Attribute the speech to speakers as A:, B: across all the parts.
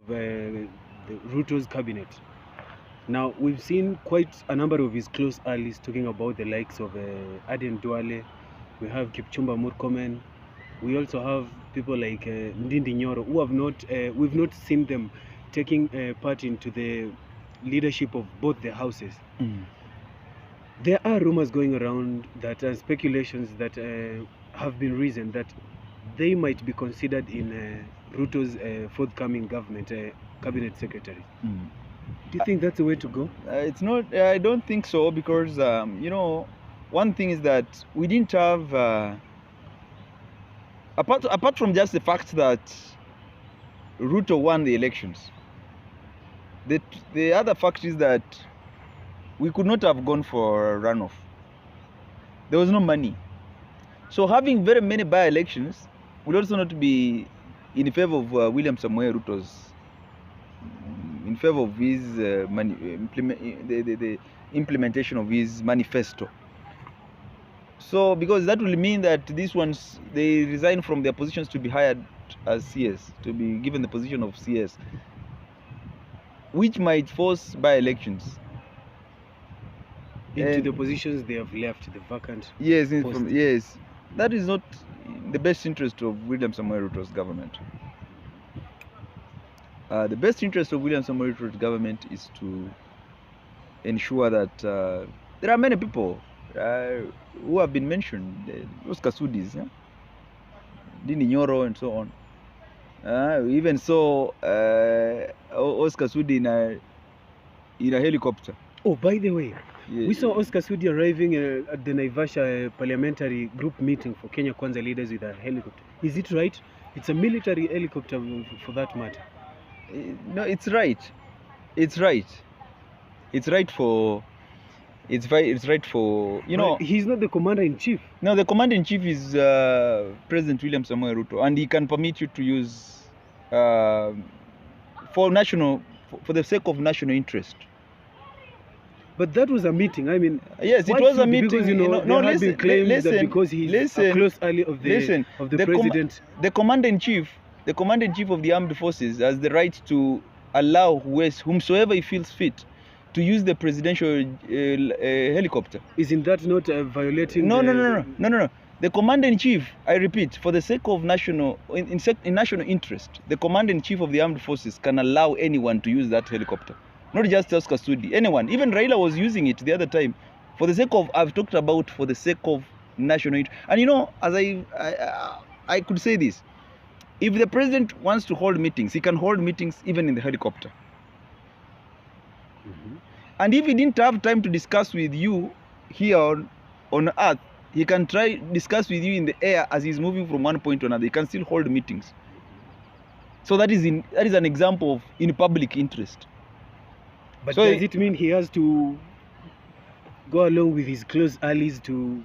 A: the Ruto's cabinet. Now, we've seen quite a number of his close allies talking about the likes of Aden Duale. We have Kipchumba Murkomen. We also have people like Ndindi Nyoro, who have not, we've not seen them taking part into the leadership of both the houses. There are rumors going around that speculations that have been risen that they might be considered in Ruto's forthcoming government cabinet secretary. Do you think that's the way to go?
B: It's not. I don't think so, because you know, one thing is that we didn't have apart from just the fact that Ruto won the elections. The other fact is that we could not have gone for a runoff. There was no money. So having very many by-elections would also not be in favor of William Samoei Ruto's, in favor of his the implementation of his manifesto. So because that will mean that these ones, they resign from their positions to be hired as CS, to be given the position of CS, which might force by-elections
A: into the positions they have left, the vacant.
B: Yes, yes. That is not in the best interest of William Samoei Ruto's government. The best interest of William Samoei Ruto's government is to ensure that there are many people who have been mentioned, Oscar Sudis, Ndindi Nyoro, and so on. Even so, Oscar Sudi in a helicopter.
A: Oh, by the way, we saw Oscar Sudi arriving at the Naivasha parliamentary group meeting for Kenya Kwanza leaders with a helicopter. Is it right? It's a military helicopter for that matter.
B: No, it's right. It's right. It's right for. It's right for, you know.
A: He's not the commander-in-chief.
B: No, the commander-in-chief is President William Samoei Ruto, and he can permit you to use for the sake of national interest.
A: But that was a meeting. I mean,
B: yes, it was a meeting.
A: Because, you know, there have been claims that because he's a close ally of the president.
B: The commander-in-chief of the armed forces has the right to allow whomsoever he feels fit to use the presidential helicopter.
A: Isn't that not violating?
B: No. The commander-in-chief, I repeat, for the sake of national interest, the commander-in-chief of the armed forces can allow anyone to use that helicopter. Not just Oscar Sudi, anyone. Even Raila was using it the other time. For the sake of, I've talked about for the sake of national interest. And you know, as I could say this, if the president wants to hold meetings, he can hold meetings even in the helicopter. And if he didn't have time to discuss with you here on earth, he can discuss with you in the air as he's moving from one point to another. He can still hold meetings. So that is an example of in public interest.
A: But so does it mean he has to go along with his close allies to,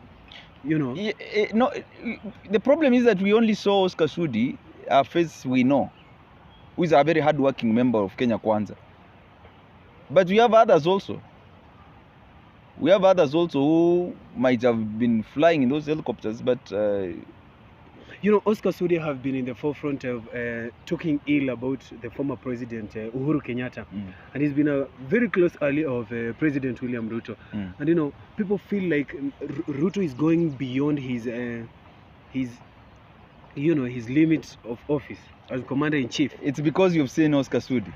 A: you know?
B: No, the problem is that we only saw Oscar Sudi, a face we know, who is a very hard-working member of Kenya Kwanza. But we have others also. We have others also who might have been flying in those helicopters, but...
A: You know, Oscar Sudi have been in the forefront of talking ill about the former president, Uhuru Kenyatta. And he's been a very close ally of President William Ruto. And, you know, people feel like Ruto is going beyond his limit of office as commander-in-chief.
B: It's because you've seen Oscar Sudi.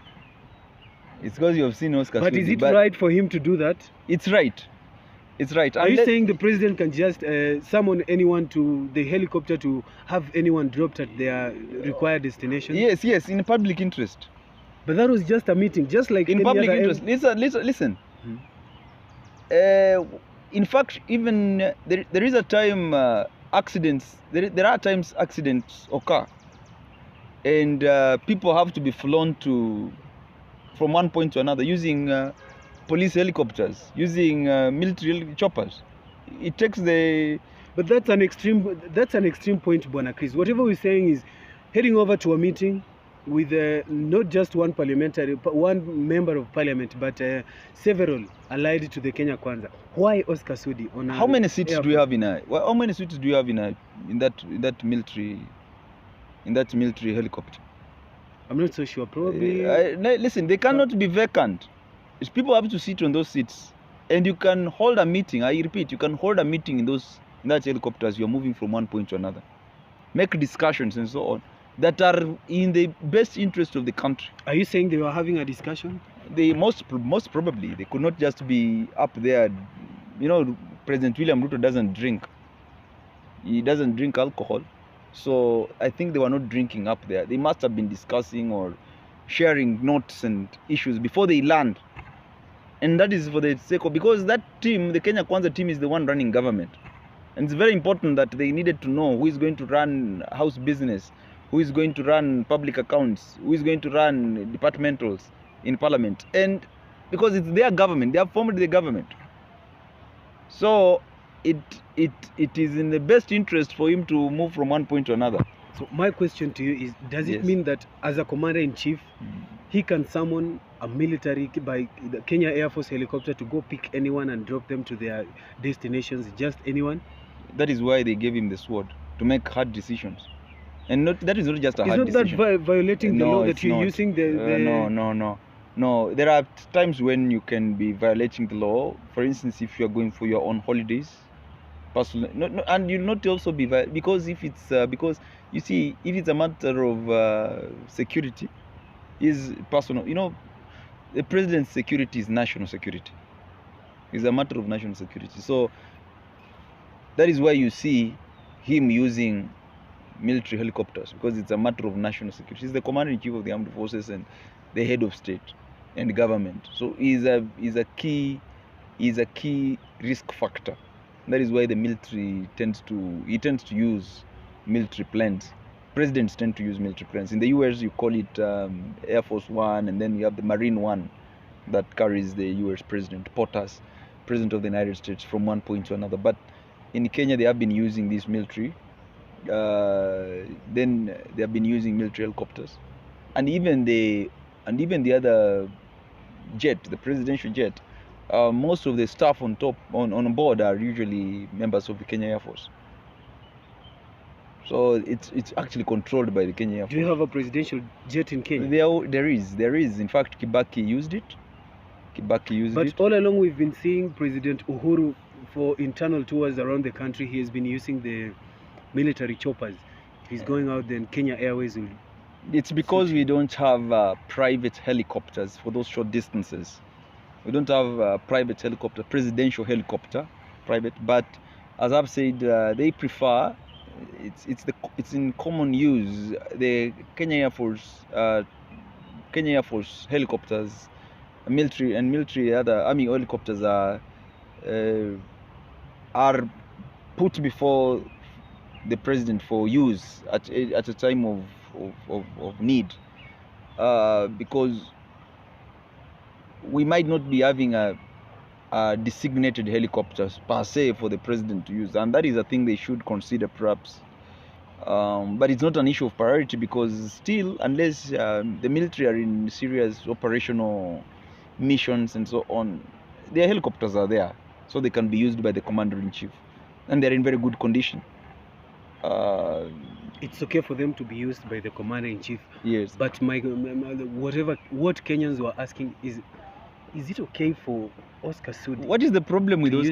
B: It's because you have seen Oscar Sudi.
A: But is it right for him to do that?
B: It's right. It's right.
A: Are you saying the president can just summon anyone to the helicopter to have anyone dropped at their required destination?
B: Yes, in public interest.
A: But that was just a meeting, just like
B: in public interest. Listen. In fact, even there is a time accidents. There are times accidents occur, and people have to be flown from one point to another using police helicopters, using military choppers. It takes the...
A: But that's an extreme point, Bwana Chris. Whatever we're saying is heading over to a meeting with not just one member of parliament, but several allied to the Kenya Kwanza. Why Oscar Sudi?
B: How many seats do you have in that military helicopter?
A: I'm not so sure. Probably.
B: Listen, they cannot be vacant. It's people have to sit on those seats, and you can hold a meeting. I repeat, you can hold a meeting in that helicopters. You're moving from one point to another, make discussions and so on that are in the best interest of the country.
A: Are you saying they were having a discussion?
B: They most probably they could not just be up there. You know, President William Ruto doesn't drink. He doesn't drink alcohol. So I think they were not drinking up there. They must have been discussing or sharing notes and issues before they land. And that is for the sake of, because that team, the Kenya Kwanza team, is the one running government. And it's very important that they needed to know who is going to run house business, who is going to run public accounts, who is going to run departmentals in parliament. And because it's their government, they have formed the government. So it is in the best interest for him to move from one point to another.
A: So my question to you is, does it
B: Yes.
A: mean that as a commander-in-chief, he can summon a military by the Kenya Air Force helicopter to go pick anyone and drop them to their destinations, just anyone?
B: That is why they gave him the sword, to make hard decisions. And that is not just a
A: Is
B: hard
A: not
B: decision.
A: that violating the
B: No,
A: law that
B: it's
A: you're
B: not.
A: using the
B: No, there are times when you can be violating the law. For instance, if you are going for your own holidays, personal, and you'll not also be because if it's because you see, if it's a matter of security, is personal. You know, the president's security is national security. It's a matter of national security. So that is why you see him using military helicopters, because it's a matter of national security. He's the commander-in-chief of the armed forces and the head of state and government. So he's a key risk factor. That is why the military tends to use military planes. Presidents tend to use military planes. In the US, you call it Air Force One, and then you have the Marine One that carries the US president, POTUS, President of the United States, from one point to another. But in Kenya, they have been using these military. Then they have been using military helicopters, and even the other jet, the presidential jet. Most of the staff on board are usually members of the Kenya Air Force. So it's actually controlled by the Kenya Air Force.
A: Do you have a presidential jet in Kenya?
B: There is. In fact, Kibaki used it.
A: But all along we've been seeing President Uhuru, for internal tours around the country, he has been using the military choppers. He's going out, then Kenya Airways will...
B: It's because we don't have private helicopters for those short distances. We don't have a private helicopter, presidential helicopter, private. But as I've said, they prefer. It's in common use. The Kenya Air Force helicopters, military other army helicopters are put before the president for use at a time of need, because we might not be having a designated helicopters per se for the president to use, and that is a thing they should consider perhaps. But it's not an issue of priority, because still, unless the military are in serious operational missions and so on, their helicopters are there, so they can be used by the commander-in-chief, and they're in very good condition.
A: It's okay for them to be used by the commander-in-chief.
B: Yes.
A: But what Kenyans were asking is it okay for Oscar Sudi?
B: What is the problem with those?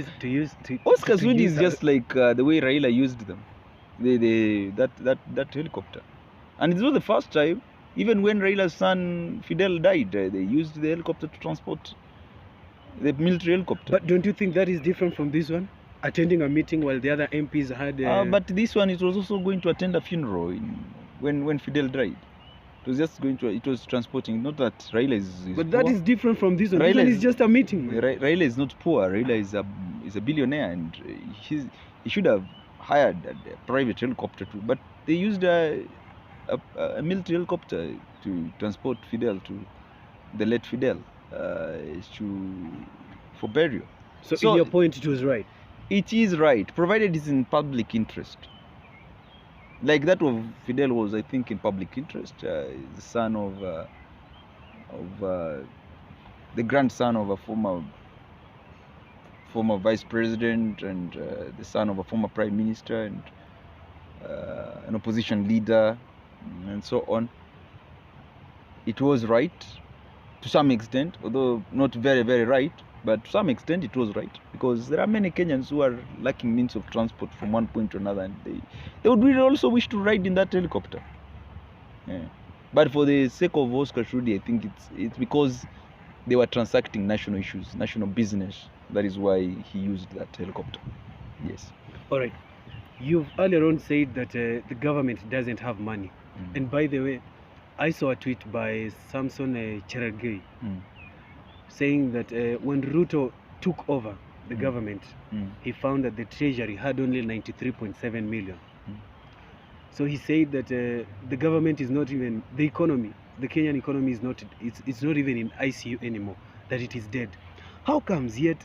B: Oscar Sudi is just like the way Raila used them, that helicopter, and it's not the first time. Even when Raila's son Fidel died, they used the helicopter to transport the military helicopter.
A: But don't you think that is different from this one? Attending a meeting while the other MPs had...
B: But this one, it was also going to attend a funeral when Fidel died. It was transporting, not that Raila is
A: But
B: poor.
A: that is different from this one.
B: Raila
A: This one is just a meeting.
B: Raila is not poor. Raila is a billionaire, and he should have hired a private helicopter too. But they used a military helicopter to transport Fidel, to the late Fidel, for burial.
A: So in your point, it was right.
B: It is right, provided it's in public interest. Like that of Fidel was, I think, in public interest. The son of the grandson of a former vice president, and the son of a former prime minister, and an opposition leader, and so on. it was right to some extent, although not very, very right, but to some extent it was right, because there are many Kenyans who are lacking means of transport from one point to another, and they would really also wish to ride in that helicopter. Yeah. But for the sake of Oscar Sudi, I think it's because they were transacting national issues, national business. That is why he used that helicopter. Yes.
A: All right. You've earlier on said that the government doesn't have money. And by the way, I saw a tweet by Samson Cherargei saying that when Ruto took over the government, he found that the treasury had only 93.7 million. So he said that the government is not even, the economy, the Kenyan economy is not, it's not even in ICU anymore, that it is dead. How comes yet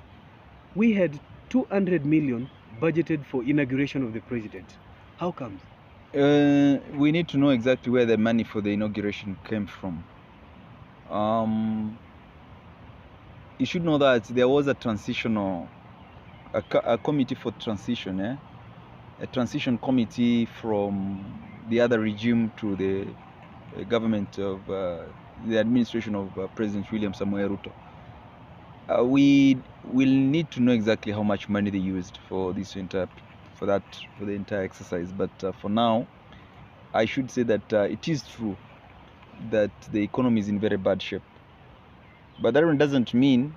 A: we had 200 million budgeted for inauguration of the president? How comes?
B: We need to know exactly where the money for the inauguration came from. You should know that there was a transitional, a committee for transition, a transition committee from the other regime to the government of the administration of President William Samoei Ruto. We will need to know exactly how much money they used for this for the entire exercise. But for now, I should say that it is true that the economy is in very bad shape. But that one doesn't mean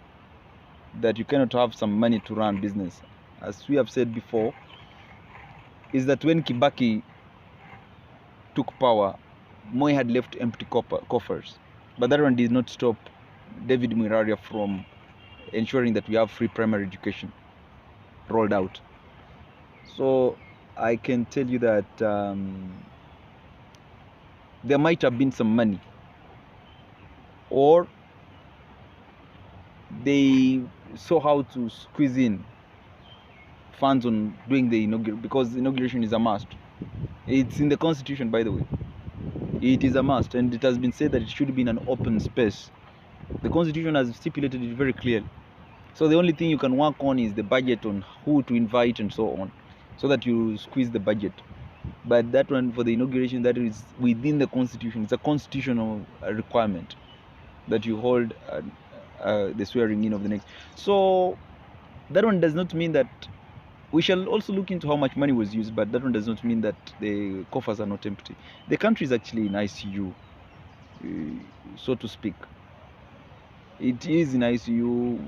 B: that you cannot have some money to run business. As we have said before, is that when Kibaki took power, Moi had left empty coffers. But that one did not stop David Muiraria from ensuring that we have free primary education rolled out. So I can tell you that there might have been some money, or they saw how to squeeze in funds on doing the inauguration, because inauguration is a must. It's in the constitution, by the way. It is a must, and it has been said that it should be in an open space. The constitution has stipulated it very clearly. So the only thing you can work on is the budget, on who to invite and so on, so that you squeeze the budget. But that one for the inauguration, that is within the constitution. It's a constitutional requirement that you hold the swearing in of the next. So that one does not mean that we shall also look into how much money was used, but that one does not mean that the coffers are not empty. The country is actually in ICU, so to speak. It is in ICU.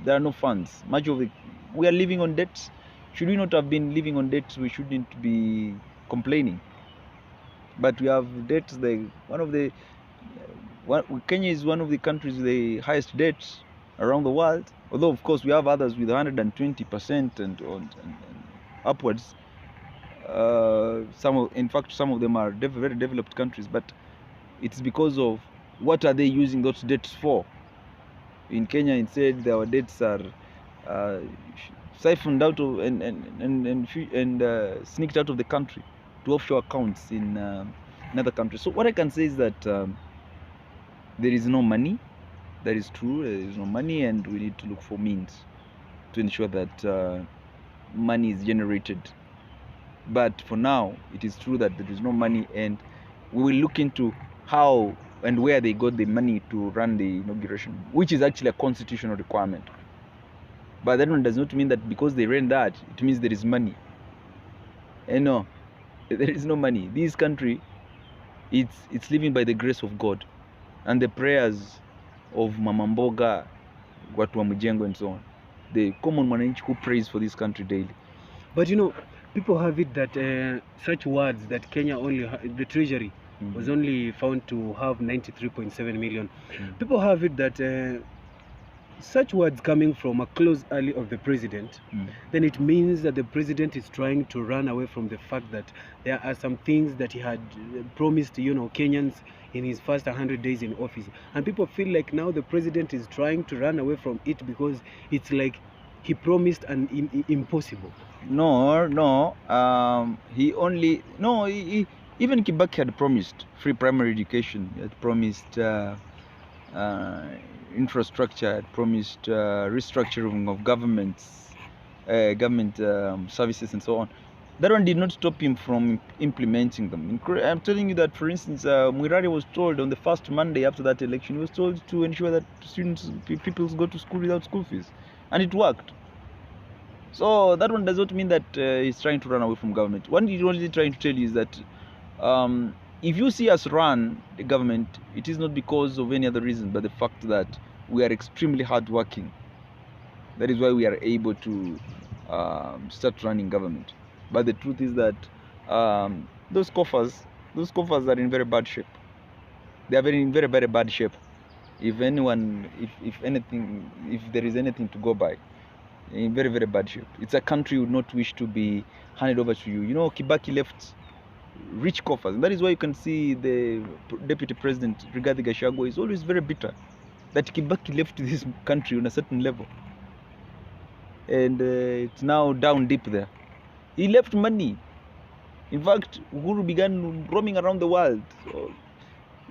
B: There are no funds. Much of it, we are living on debts. Should we not have been living on debts, we shouldn't be complaining. But we have debts. Kenya is one of the countries with the highest debts around the world. Although, of course, we have others with 120% and upwards. In fact, some of them are very developed countries. But it's because of what are they using those debts for? In Kenya, instead, our debts are siphoned out of and sneaked out of the country to offshore accounts in other countries. So what I can say is that there is no money. That is true. There is no money, and we need to look for means to ensure that money is generated. But for now, it is true that there is no money, and we will look into how and where they got the money to run the inauguration, which is actually a constitutional requirement. But that one does not mean that because they ran that, it means there is money. And no, there is no money. This country, it's living by the grace of God and the prayers of Mama Mboga, watu wa Mjengo and so on. The common mwananchi who prays for this country daily.
A: But you know, people have it that such words that Kenya only, the treasury was only found to have 93.7 million. People have it that such words coming from a close ally of the president, then it means that the president is trying to run away from the fact that there are some things that he had promised, you know, Kenyans in his first 100 days in office. And people feel like now the president is trying to run away from it because it's like he promised an impossible.
B: No. Even Kibaki had promised free primary education. He had promised infrastructure. Had promised restructuring of government services and so on. that one did not stop him from implementing them. I'm telling you that, for instance, Mwirari was told on the first Monday after that election, he was told to ensure that people go to school without school fees, and it worked. So that one does not mean that he's trying to run away from government. What he's only trying to tell you is that if you see us run the government, it is not because of any other reason, but the fact that we are extremely hardworking. That is why we are able to start running government. But the truth is that those coffers are in very bad shape. They are in very, very bad shape. If there is anything to go by, in very, very bad shape. It's a country you would not wish to be handed over to you. You know, Kibaki left rich coffers, and that is why you can see the Deputy President Rigathi Gachagua is always very bitter that Kibaki left this country on a certain level, and it's now down deep there. He left money. In fact, Uhuru began roaming around the world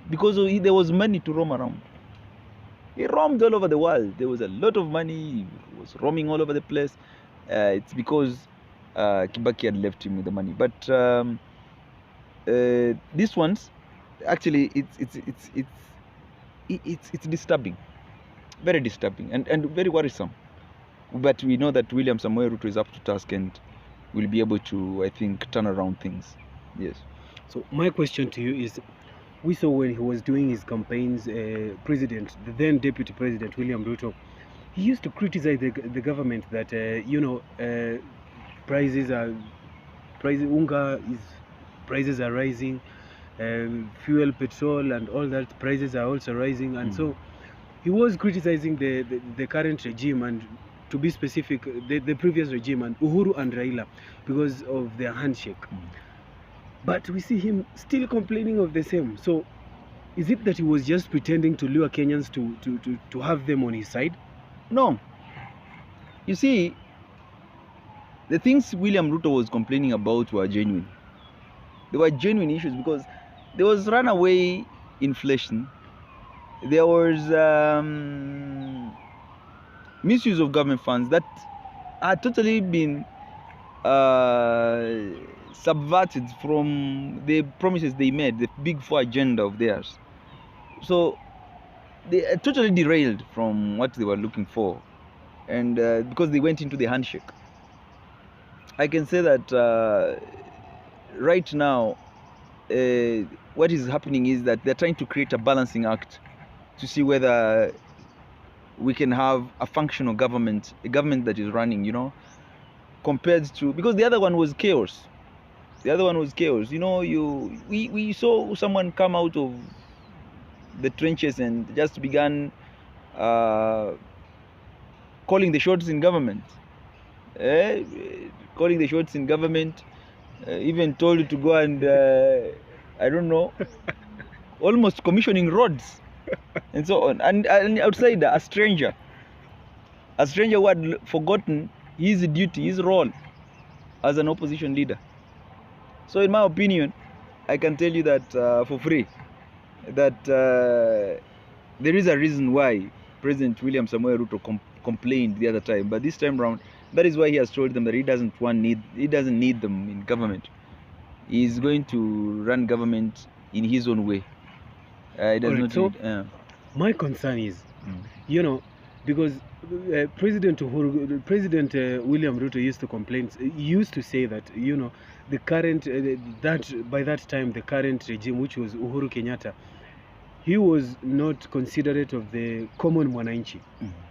B: because there was money to roam around. He roamed all over the world. There was a lot of money. He was roaming all over the place. It's because Kibaki had left him with the money. But these ones, actually, it's disturbing, very disturbing, and very worrisome. But we know that William Samoei Ruto is up to task and will be able to, I think, turn around things. Yes.
A: So my question to you is, we saw when he was doing his campaigns, the then Deputy President William Ruto, he used to criticize the government that prices are rising, fuel, petrol, and all that prices are also rising, and so he was criticizing the current regime, and to be specific, the previous regime, and Uhuru and Raila, because of their handshake. But we see him still complaining of the same. So is it that he was just pretending to lure Kenyans to have them on his side?
B: No. You see, the things William Ruto was complaining about were genuine. They were genuine issues because there was runaway inflation. There was misuse of government funds that had totally been subverted from the promises they made, the big four agenda of theirs. So they totally derailed from what they were looking for, and because they went into the handshake. I can say that right now what is happening is that they're trying to create a balancing act to see whether we can have a functional government, a government that is running, you know, compared to, because the other one was chaos. The other one was chaos. You know, we saw someone come out of the trenches and just began calling the shots in government. Calling the shots in government, even told to go and, I don't know, almost commissioning roads and so on. And outside, a stranger who had forgotten his duty, his role as an opposition leader. So in my opinion, I can tell you that for free, that there is a reason why President William Samoei Ruto complained the other time, but this time around, that is why he has told them that he doesn't need them in government. He is going to run government in his own way. He does not need,
A: my concern is, you know, because President William Ruto used to complain. He used to say that, you know, the current by that time the current regime, which was Uhuru Kenyatta, he was not considerate of the common mwananchi,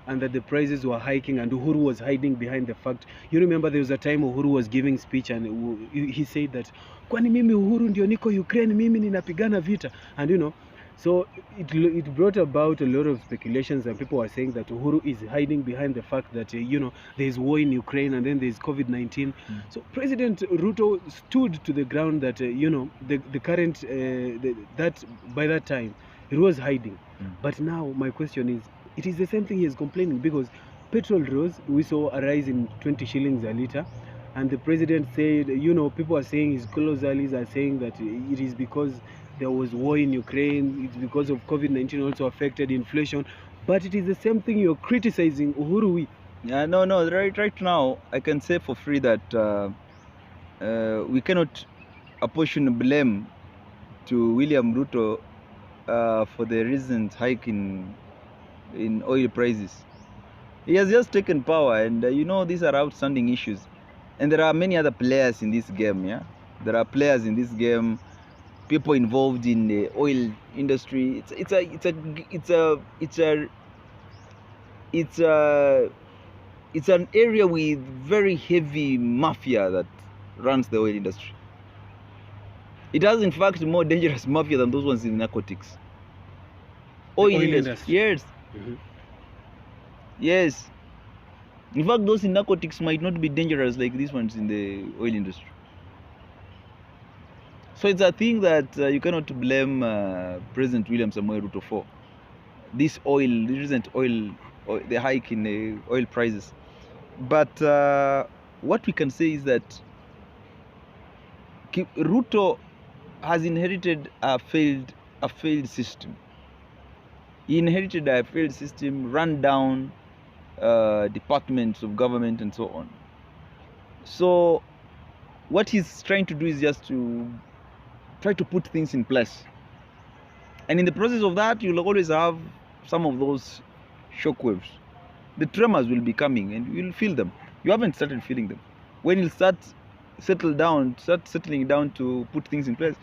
A: and that the prices were hiking, and Uhuru was hiding behind the fact. You remember there was a time Uhuru was giving speech and he said that, kwani mimi Uhuru ndio niko Ukraine, mimi ninapigana vita, and you know, so it brought about a lot of speculations, and people were saying that Uhuru is hiding behind the fact that you know, there is war in Ukraine and then there is COVID-19. So President Ruto stood to the ground that you know, the current that by that time it was hiding. But now my question is, it is the same thing he is complaining, because petrol rose, we saw a rise in 20 shillings a litre, and the president said, you know, people are saying, his close allies are saying that it is because there was war in Ukraine, it's because of COVID-19 also affected inflation. But it is the same thing you're criticizing Uhuru with.
B: Yeah, no, right now I can say for free that we cannot apportion blame to William Ruto for the recent hike in oil prices. He has just taken power, and you know, these are outstanding issues. And there are many other players in this game. Yeah, there are players in this game, people involved in the oil industry. It's an area with very heavy mafia that runs the oil industry. It has, in fact, more dangerous mafia than those ones in narcotics. Oil industry. Yes. Yes. In fact, those in narcotics might not be dangerous like these ones in the oil industry. So it's a thing that you cannot blame President William Samoei Ruto for. This recent oil, the hike in the oil prices. But what we can say is that Ruto has inherited a failed system. He inherited a failed system, run down departments of government and so on. So what he's trying to do is just to try to put things in place. And in the process of that, you'll always have some of those shockwaves. The tremors will be coming and you'll feel them. You haven't started feeling them. When you start settling down to put things in place,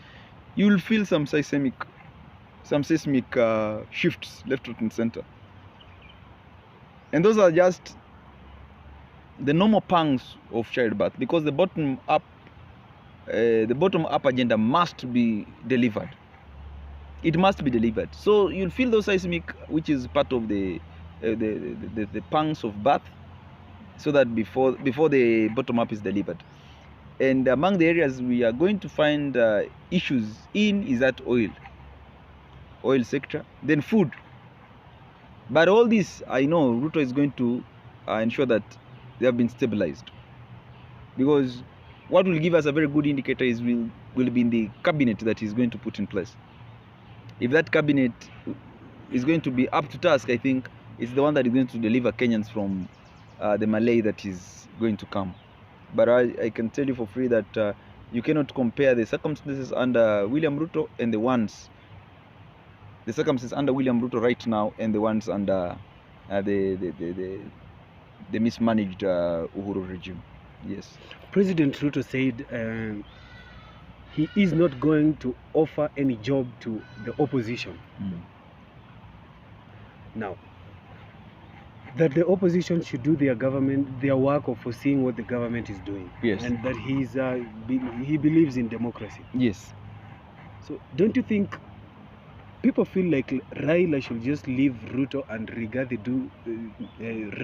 B: you will feel some seismic shifts left, right, and center. And those are just the normal pangs of childbirth, because the bottom up agenda must be delivered. It must be delivered. So you'll feel those seismic, which is part of the pangs of birth, so that before the bottom up is delivered. And among the areas we are going to find issues in is that oil sector, then food. But all this, I know Ruto is going to ensure that they have been stabilized, because what will give us a very good indicator is will be in the cabinet that he's going to put in place. If that cabinet is going to be up to task, I think it's the one that is going to deliver Kenyans from the Malay that is going to come. But I can tell you for free that you cannot compare the circumstances under William Ruto and the circumstances under William Ruto right now and the ones under the mismanaged Uhuru regime. Yes.
A: President Ruto said he is not going to offer any job to the opposition. Now, that the opposition should do their work of foreseeing what the government is doing.
B: Yes.
A: And that he believes in democracy.
B: Yes.
A: So don't you think people feel like Raila should just leave Ruto and Rigathi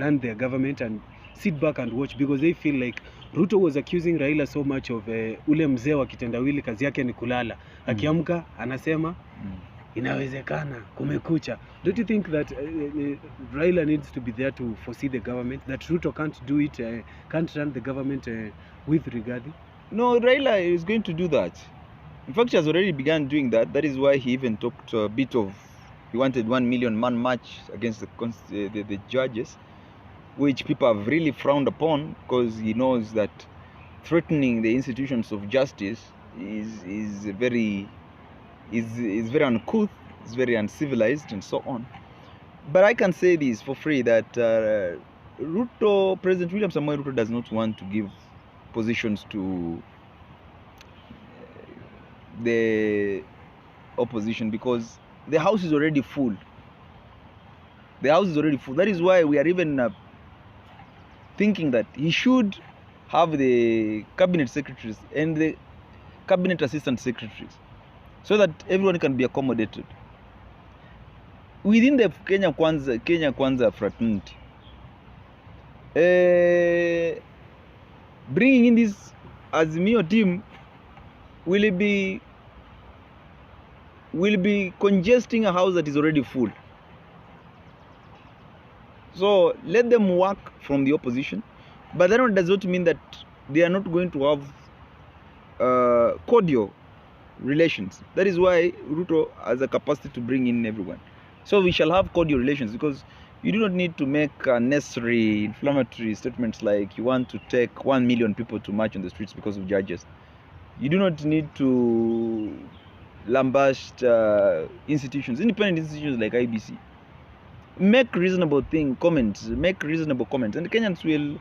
A: run their government and sit back and watch, because they feel like Ruto was accusing Raila so much of ule mzee wa kitendawili kazi yake ni kulala. Akiamka anasema inawezekana, kumekucha. Don't you think that Raila needs to be there to foresee the government, that Ruto can't do it, can't run the government with Rigathi?
B: No, Raila is going to do that. In fact, he has already begun doing that. That is why he even talked a bit of, he wanted 1 million man march against the judges, which people have really frowned upon, because he knows that threatening the institutions of justice is very uncouth, it's very uncivilized, and so on. But I can say this for free, that President William Samoei Ruto does not want to give positions to the opposition, because the house is already full. The house is already full. That is why we are even thinking that he should have the cabinet secretaries and the cabinet assistant secretaries, so that everyone can be accommodated within the Kenya Kwanza fraternity. Bringing in this Azimio team will be congesting a house that is already full. So let them work from the opposition, but that does not mean that they are not going to have cordial relations. That is why Ruto has a capacity to bring in everyone. So we shall have cordial relations, because You do not need to make unnecessary inflammatory statements like you want to take 1 million people to march on the streets because of judges. You do not need to lambast institutions, independent institutions like IBC. Make reasonable comments, make reasonable comments, and the Kenyans will,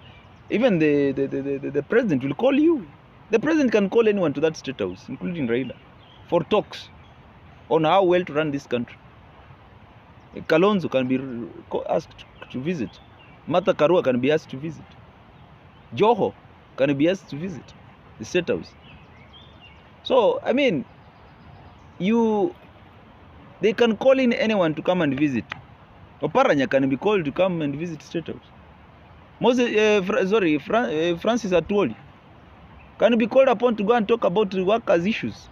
B: even the president will call you. The president can call anyone to that state house, including Raila, for talks on how well to run this country. Kalonzo can be asked to visit. Martha Karua can be asked to visit. Joho can be asked to visit the state house. So, I mean, they can call in anyone to come and visit. Oparanya can be called to come and visit state house. Francis Atwoli can be called upon to go and talk about workers' issues.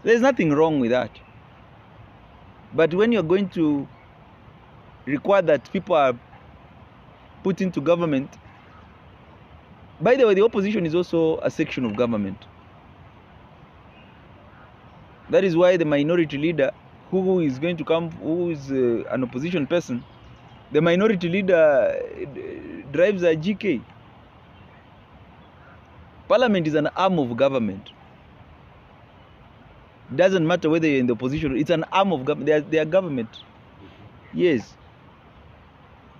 B: There's nothing wrong with that. But when you're going to require that people are put into government, by the way, the opposition is also a section of government. That is why the minority leader who is going to come, who is an opposition person, the minority leader drives a GK. Parliament is an arm of government. Doesn't matter whether you're in the opposition, it's an arm of government. They are government. Yes.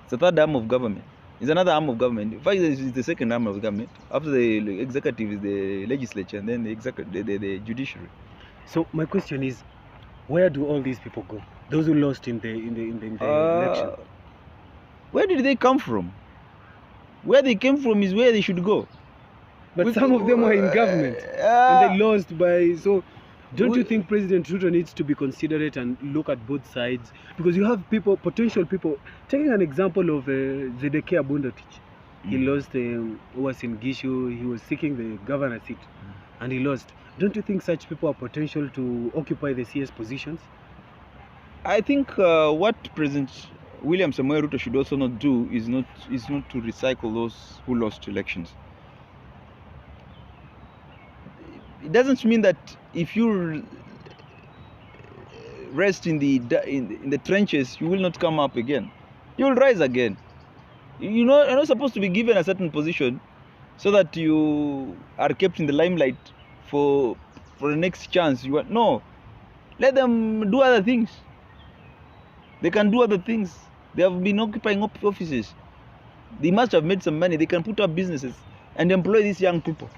B: It's a third arm of government. It's another arm of government. In fact, it's the second arm of government. After the executive is the legislature, and then the judiciary.
A: So my question is, where do all these people go? Those who lost in the election.
B: Where did they come from? Where they came from is where they should go.
A: But some of them were in government and they lost by so. Don't you think President Ruto needs to be considerate and look at both sides? Because you have people, potential people. Taking an example of Zedekia Bundatich. He lost, who was in Gishu, he was seeking the governor seat and he lost. Don't you think such people are potential to occupy the CS positions?
B: I think what President William Samoei Ruto should also not do is not to recycle those who lost elections. It doesn't mean that if you rest in the trenches, you will not come up again. You will rise again. You're not supposed to be given a certain position so that you are kept in the limelight for the next chance. No, let them do other things. They can do other things. They have been occupying offices. They must have made some money. They can put up businesses and employ these young people.